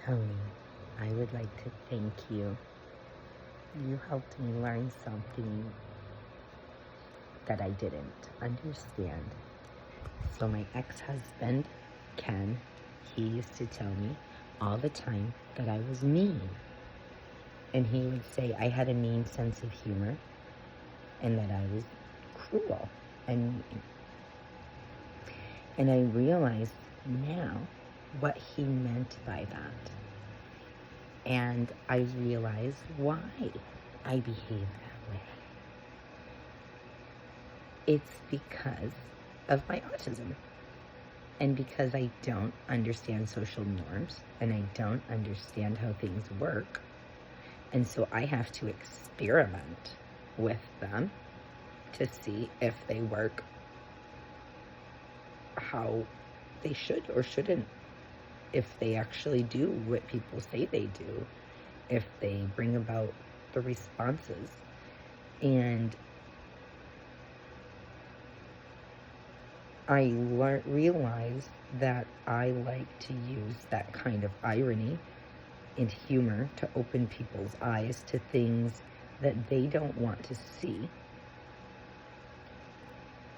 Tony, I would like to thank you. You helped me learn something that I didn't understand. So my ex-husband, Ken, he used to tell me all the time that I was mean. And he would say I had a mean sense of humor and that I was cruel and mean. And I realize now what he meant by that. And I realize why I behave that way. It's because of my autism. And because I don't understand social norms and I don't understand how things work. And so I have to experiment with them to see if they work how they should or shouldn't, if they actually do what people say they do, if they bring about the responses. And I realized that I like to use that kind of irony and humor to open people's eyes to things that they don't want to see.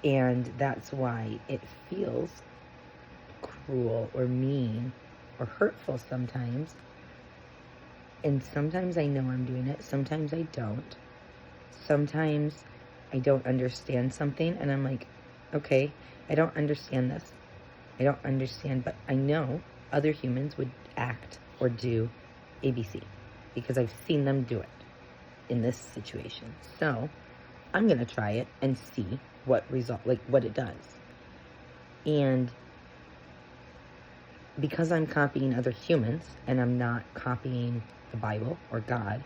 And that's why it feels cruel or mean or hurtful sometimes. And sometimes I know I'm doing it. Sometimes I don't. Sometimes I don't understand something and I'm like, okay, I don't understand this. I don't understand, but I know other humans would act or do ABC because I've seen them do it in this situation. So I'm going to try it and see what it does. And because I'm copying other humans and I'm not copying the Bible or God,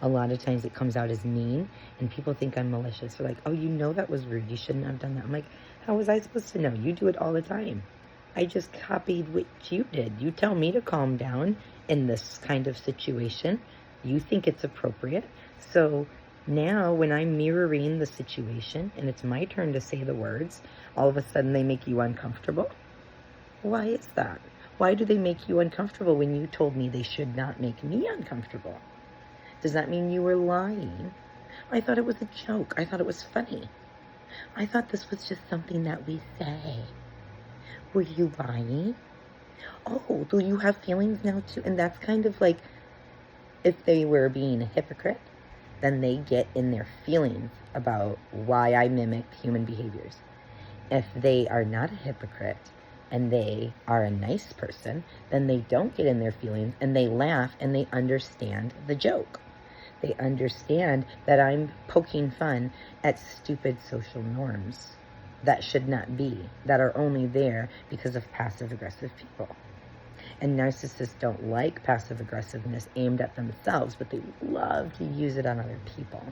a lot of times it comes out as mean and people think I'm malicious. They're like, oh, you know that was rude. You shouldn't have done that. I'm like, how was I supposed to know? You do it all the time. I just copied what you did. You tell me to calm down in this kind of situation. You think it's appropriate. So now when I'm mirroring the situation and it's my turn to say the words, all of a sudden they make you uncomfortable. Why is that? Why do they make you uncomfortable when you told me they should not make me uncomfortable? Does that mean you were lying? I thought it was a joke. I thought it was funny. I thought this was just something that we say. Were you lying? Oh, do you have feelings now too? And that's kind of like, if they were being a hypocrite, then they get in their feelings about why I mimic human behaviors. If they are not a hypocrite and they are a nice person, then they don't get in their feelings and they laugh and they understand the joke. They understand that I'm poking fun at stupid social norms that should not be, that are only there because of passive-aggressive people. And narcissists don't like passive-aggressiveness aimed at themselves, but they love to use it on other people.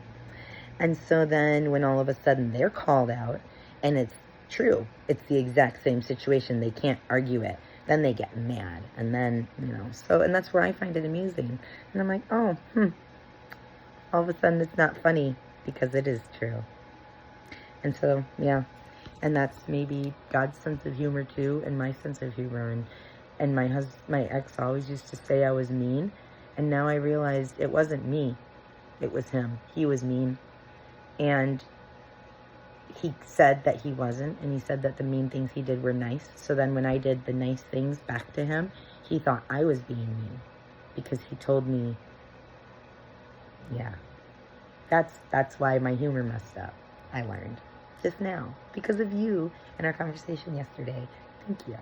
And so then when all of a sudden they're called out, and it's true, it's the exact same situation, they can't argue it, then they get mad. And then, and that's where I find it amusing. And I'm like, oh, all of a sudden it's not funny because it is true. And so, yeah. And that's maybe God's sense of humor too, and my sense of humor. And my ex always used to say I was mean, and now I realized it wasn't me, it was him. He was mean, and he said that he wasn't, and he said that the mean things he did were nice. So then when I did the nice things back to him, he thought I was being mean because he told me, yeah. That's why my humor messed up. I learned just now because of you and our conversation yesterday. Thank you.